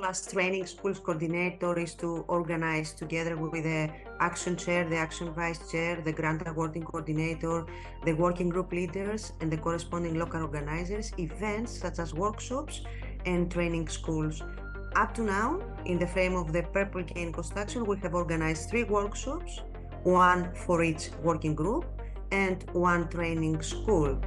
as training schools coordinator is to organize together with the action chair, the action vice chair, the grant awarding coordinator, the working group leaders, and the corresponding local organizers, events such as workshops and training schools. Up to now, in the frame of the Purple Gain construction, we have organized 3 workshops, 1 for each working group and 1 training school.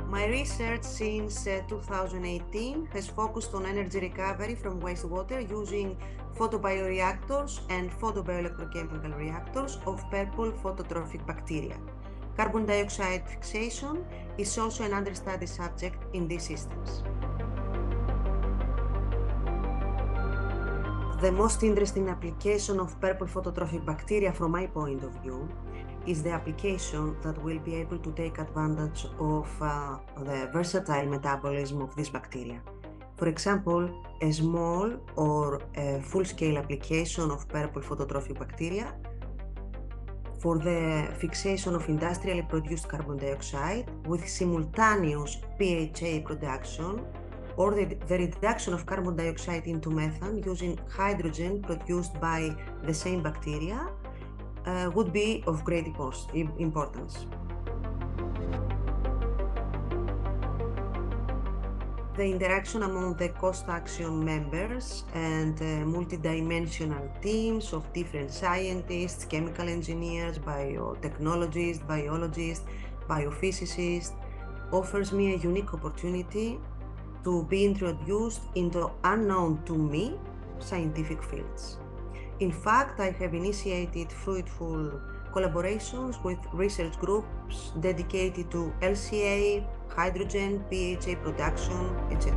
My research since 2018 has focused on energy recovery from wastewater using photobioreactors and photobioelectrochemical reactors of purple phototrophic bacteria. Carbon dioxide fixation is also an understudy subject in these systems. The most interesting application of purple phototrophic bacteria from my point of view is the application that will be able to take advantage of the versatile metabolism of this bacteria. For example, a small or a full-scale application of purple phototrophic bacteria for the fixation of industrially produced carbon dioxide with simultaneous PHA production, or the reduction of carbon dioxide into methane using hydrogen produced by the same bacteria would be of great importance. The interaction among the cost-action members and multidimensional teams of different scientists, chemical engineers, biotechnologists, biologists, biophysicists offers me a unique opportunity to be introduced into unknown to me scientific fields. In fact, I have initiated fruitful collaborations with research groups dedicated to LCA, hydrogen, PHA production, etc.